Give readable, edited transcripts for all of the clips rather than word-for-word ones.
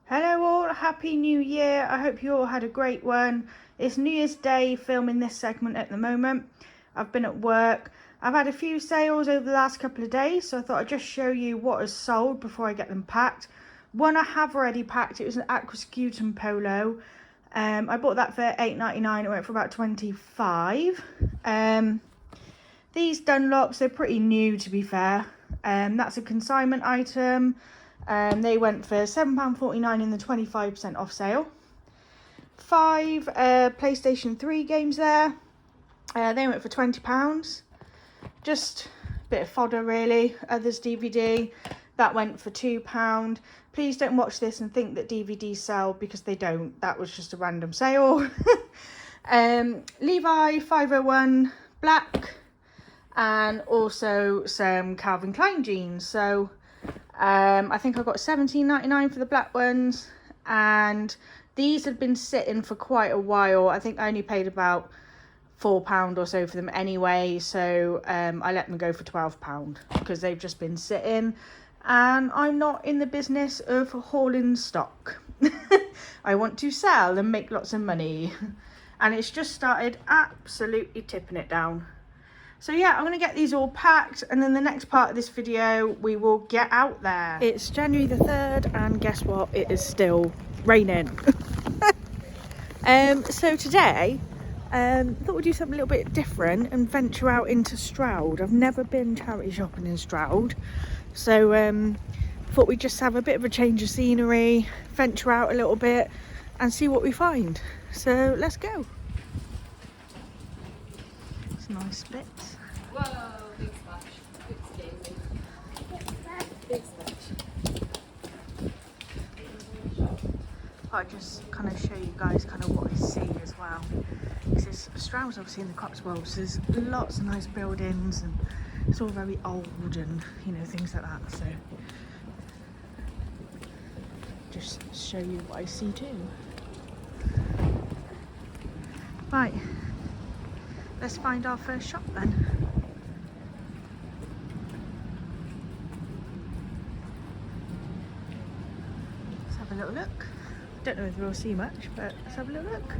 Hello all, happy new year. I hope you all had a great one. It's New Year's Day filming this segment at the moment. I've been at work. I've had a few sales over the last couple of days, so I thought I'd just show you what has sold before I get them packed. One I have already packed. It was an Aquascutum polo. I bought that for $8.99. It went for about $25. These Dunlops, they're pretty new to be fair. That's a consignment item. They went for £7.49 in the 25% off sale. 5 PlayStation 3 games there. They went for £20. Just a bit of fodder really. Others DVD. That went for £2. Please don't watch this and think that DVDs sell, because they don't. That was just a random sale. Levi 501 black. And also some Calvin Klein jeans. So I think I got $17.99 for the black ones, and these had been sitting for quite a while. I think I only paid about £4 or so for them anyway, so I let them go for £12 because they've just been sitting, and I'm not in the business of hauling stock. I want to sell and make lots of money, and it's just started absolutely tipping it down. So yeah, I'm going to get these all packed, and then the next part of this video, we will get out there. It's January the 3rd, and guess what? It is still raining. So today, thought we'd do something a little bit different and venture out into Stroud. I've never been charity shopping in Stroud. So thought we'd just have a bit of a change of scenery, venture out a little bit and see what we find. So let's go. It's nice bits. Whoa, big splash. Big skating. Big splash. I'll just kind of show you guys kind of what I see as well. Because Stroud's obviously in the Cotswolds. There's lots of nice buildings, and it's all very old and, you know, things like that. So just show you what I see too. Right. Let's find our first shop then. Let's have a little look. Don't know if we'll see much, but let's have a little look.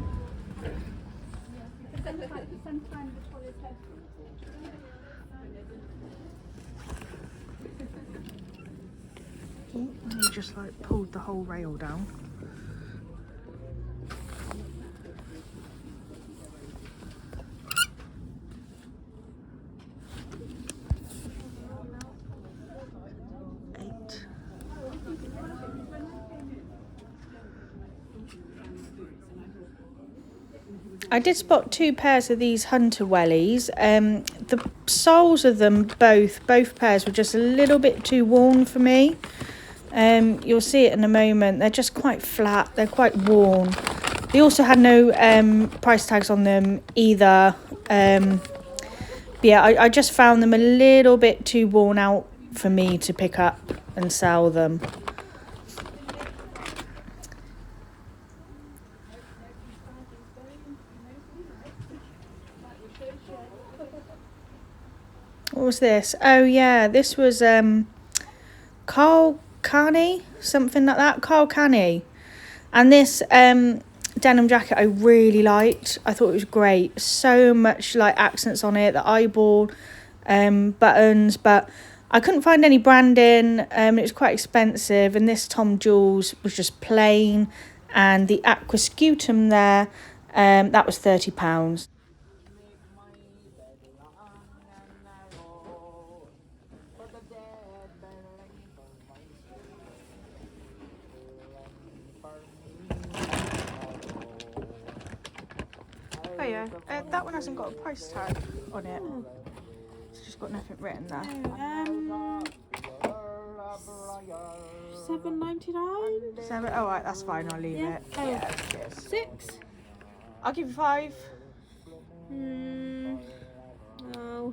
Oh, he just like pulled the whole rail down. I did spot 2 pairs of these Hunter wellies. The soles of them, both pairs, were just a little bit too worn for me. You'll see it in a moment. They're just quite flat. They're quite worn. They also had no price tags on them either. But yeah, I just found them a little bit too worn out for me to pick up and sell them. What was this? Oh yeah, this was Carl Canny, something like that. Carl Canny. And this denim jacket I really liked. I thought it was great. So much like accents on it, the eyeball buttons, but I couldn't find any branding. It was quite expensive, and this Tom Jules was just plain, and the Aquascutum there, that was £30. Oh yeah, that one hasn't got a price tag on it. It's just got nothing written there. $7.99. 7. Oh right, that's fine. I'll leave it. Oh. Yeah, cheers. 6. I'll give you 5. Oh.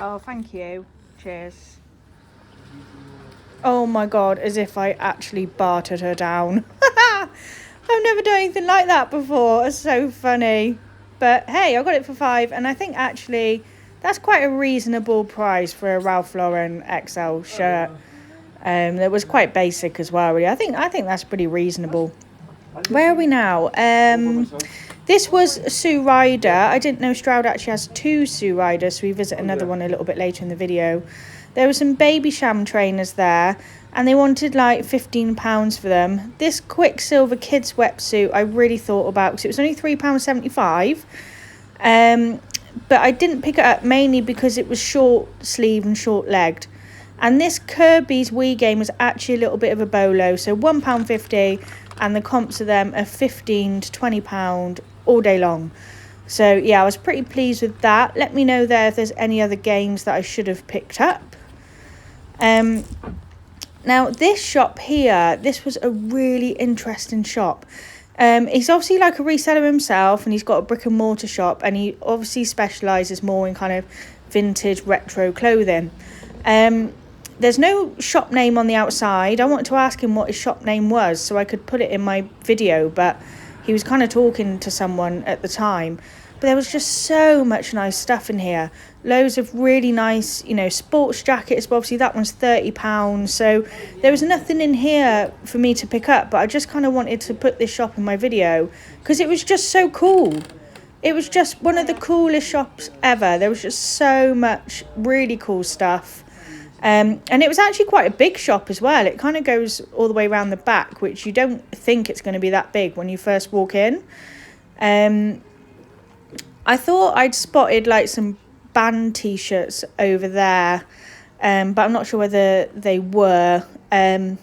Oh, thank you. Cheers. Oh my god, as if I actually bartered her down. I've never done anything like that before. It's so funny. But hey, I got it for 5, and I think actually that's quite a reasonable price for a Ralph Lauren XL shirt. That was quite basic as well, really. I think that's pretty reasonable. Where are we now? This was Sue Ryder. I didn't know Stroud actually has 2 Sue Riders, so we visit another one a little bit later in the video. There were some baby sham trainers there, and they wanted like £15 for them. This Quicksilver kids wetsuit I really thought about because it was only £3.75. But I didn't pick it up mainly because it was short sleeve and short legged. And this Kirby's Wii game was actually a little bit of a bolo, so £1.50, and the comps of them are £15 to £20 all day long. So yeah, I was pretty pleased with that. Let me know there if there's any other games that I should have picked up. Now this shop here, this was a really interesting shop. He's obviously like a reseller himself, and he's got a brick and mortar shop, and he obviously specialises more in kind of vintage retro clothing. There's no shop name on the outside. I wanted to ask him what his shop name was so I could put it in my video, but he was kind of talking to someone at the time. But there was just so much nice stuff in here. Loads of really nice, you know, sports jackets. But obviously that one's £30. So there was nothing in here for me to pick up. But I just kind of wanted to put this shop in my video because it was just so cool. It was just one of the coolest shops ever. There was just so much really cool stuff. And it was actually quite a big shop as well. It kind of goes all the way around the back, which you don't think it's going to be that big when you first walk in. I thought I'd spotted like some band t-shirts over there, but I'm not sure whether they were. And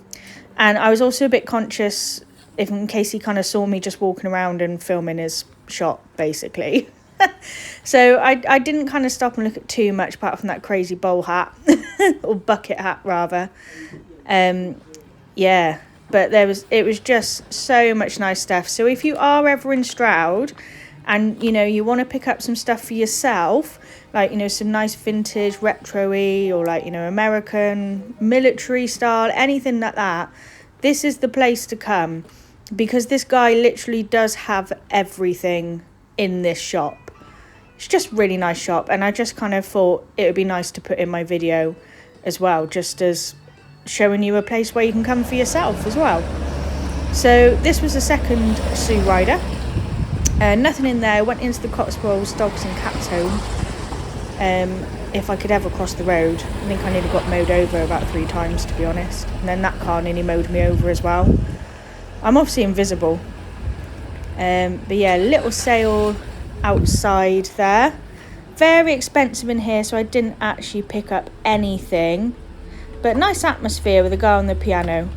I was also a bit conscious if in case he kind of saw me just walking around and filming his shop, basically. So I didn't kind of stop and look at too much apart from that crazy bowl hat or bucket hat rather. Yeah, but it was just so much nice stuff. So if you are ever in Stroud and you know you want to pick up some stuff for yourself, like, you know, some nice vintage retro-y or like, you know, American military style, anything like that, this is the place to come because this guy literally does have everything in this shop. It's just a really nice shop, and I just kind of thought it would be nice to put in my video as well, just as showing you a place where you can come for yourself as well. So this was the second Sue Rider. Nothing in there. Went into the Cotswolds Dogs and Cats home. If I could ever cross the road. I think I nearly got mowed over about 3 times, to be honest. And then that car nearly mowed me over as well. I'm obviously invisible. But yeah, little sale outside there. Very expensive in here, so I didn't actually pick up anything. But nice atmosphere with a guy on the piano.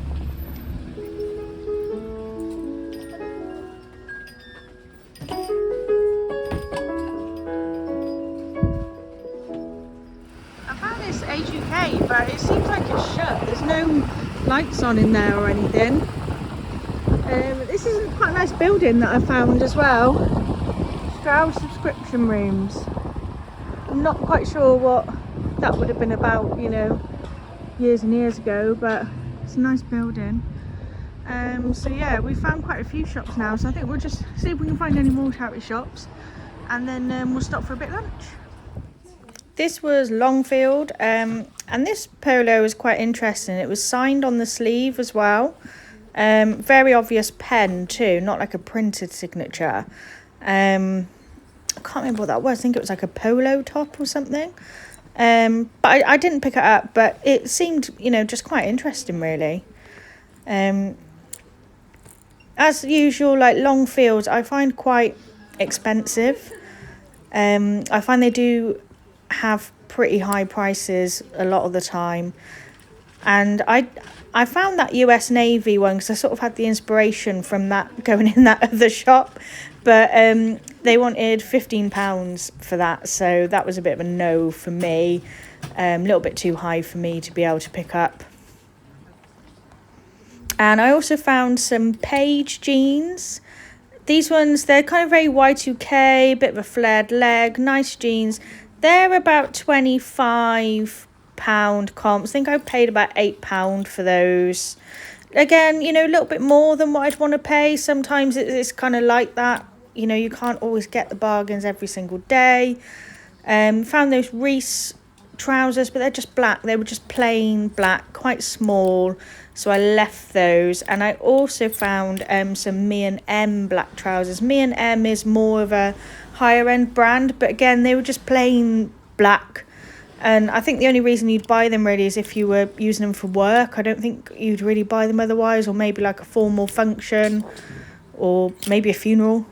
I found this Age UK, but it seems like it's shut. There's no lights on in there or anything. This is quite a nice building that I found as well. Stroud subscription rooms. I'm not quite sure what that would have been about, you know, years and years ago, but it's a nice building. So yeah, we found quite a few shops now, so I think we'll just see if we can find any more charity shops, and then we'll stop for a bit of lunch. This was Longfield, and this polo was quite interesting. It was signed on the sleeve as well. Very obvious pen too, not like a printed signature. I can't remember what that was. I think it was like a polo top or something. But I didn't pick it up, but it seemed, you know, just quite interesting really. As usual, like Longfields, I find quite expensive. I find they do have pretty high prices a lot of the time. And I found that US Navy one because I sort of had the inspiration from that going in that other shop. But they wanted £15 for that, so that was a bit of a no for me. A little bit too high for me to be able to pick up. And I also found some Page jeans. These ones, they're kind of very Y2K, bit of a flared leg, nice jeans. They're about £25 comps. I think I paid about £8 for those. Again, you know, a little bit more than what I'd want to pay. Sometimes it's kind of like that. You know, you can't always get the bargains every single day. Found those Reese trousers, but they're just black. They were just plain black, quite small, so I left those. And I also found some Me&M black trousers. Me&M is more of a higher end brand, but again, they were just plain black. And I think the only reason you'd buy them really is if you were using them for work. I don't think you'd really buy them otherwise, or maybe like a formal function, or maybe a funeral.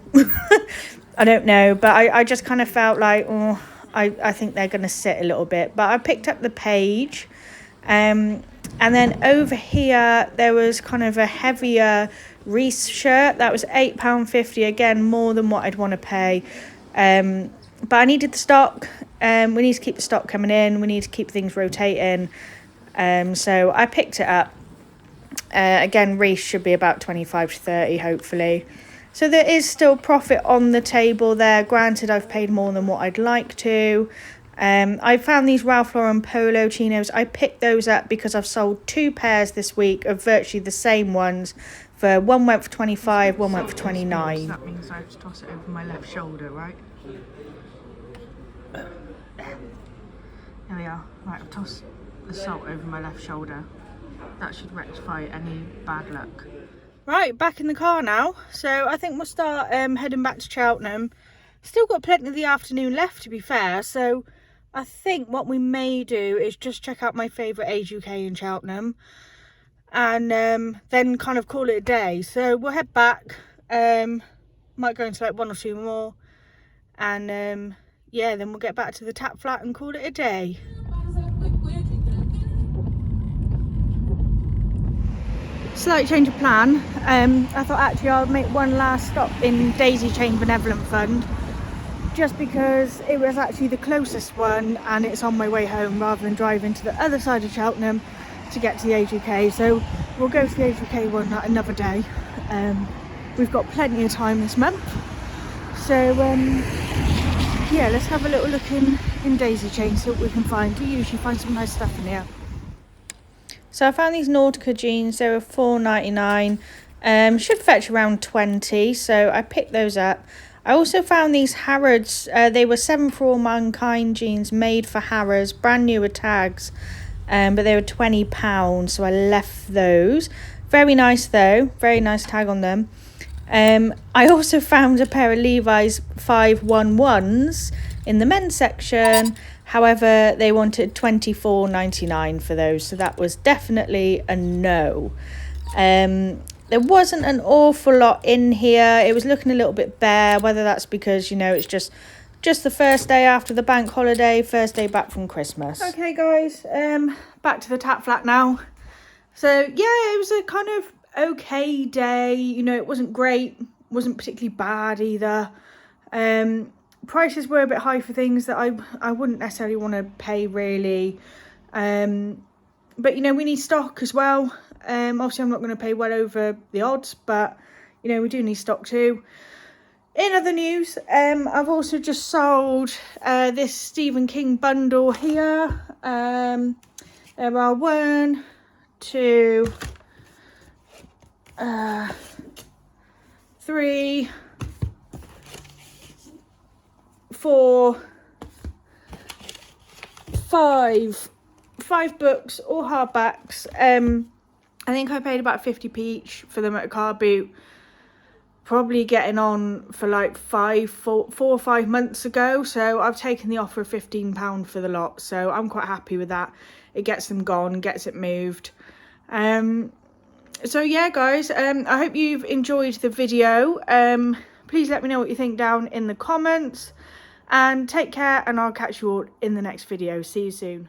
I don't know, but I just kind of felt like, oh, I think they're going to sit a little bit. But I picked up the Page. And then over here, there was kind of a heavier Reese shirt. That was £8.50. Again, more than what I'd want to pay. But I needed the stock. We need to keep the stock coming in. We need to keep things rotating. So I picked it up. Again, Reese should be about 25 to 30, hopefully. So there is still profit on the table there. Granted, I've paid more than what I'd like to. I found these Ralph Lauren polo chinos. I picked those up because I've sold 2 pairs this week of virtually the same ones. One went for 25, one went for 29. That means I have to toss it over my left shoulder, right? There we are. Right, I've tossed the salt over my left shoulder. That should rectify any bad luck. Right, back in the car now. So I think we'll start heading back to Cheltenham. Still got plenty of the afternoon left, to be fair. So I think what we may do is just check out my favourite Age UK in Cheltenham. And then kind of call it a day. So we'll head back. Might go into like 1 or 2 more. And yeah, then we'll get back to the tap flat and call it a day. Slight change of plan. I thought actually I'll make one last stop in Daisy Chain Benevolent Fund, just because it was actually the closest one and it's on my way home rather than driving to the other side of Cheltenham to get to the Age UK. So we'll go to the Age UK one another day. We've got plenty of time this month. So yeah, let's have a little look in Daisy Chain, see what we can find. We usually find some nice stuff in here. So I found these Nautica jeans. They were £4.99. Should fetch around 20, so I picked those up. I also found these Harrods. They were 7 for All Mankind jeans made for Harrods, brand new with tags, but they were £20, so I left those. Very nice though, very nice tag on them. I also found a pair of Levi's 511s in the men's section. However, they wanted £24.99 for those, so that was definitely a no. There wasn't an awful lot in here. It was looking a little bit bare, whether that's because, you know, it's just the first day after the bank holiday, first day back from Christmas. Okay, guys, back to the tap flat now. So, yeah, it was a kind of okay day. You know, it wasn't great, wasn't particularly bad either. Prices were a bit high for things that I wouldn't necessarily want to pay, really. But, you know, we need stock as well. Obviously, I'm not going to pay well over the odds, but, you know, we do need stock too. In other news, I've also just sold this Stephen King bundle here. There are 1, 2, 3, 4, 5 books, all hardbacks. I think I paid about 50p each for them at a car boot. Probably getting on for like 4 or 5 months ago. So I've taken the offer of £15 for the lot. So I'm quite happy with that. It gets them gone, gets it moved. So yeah, guys, I hope you've enjoyed the video. Please let me know what you think down in the comments. And take care, and I'll catch you all in the next video. See you soon.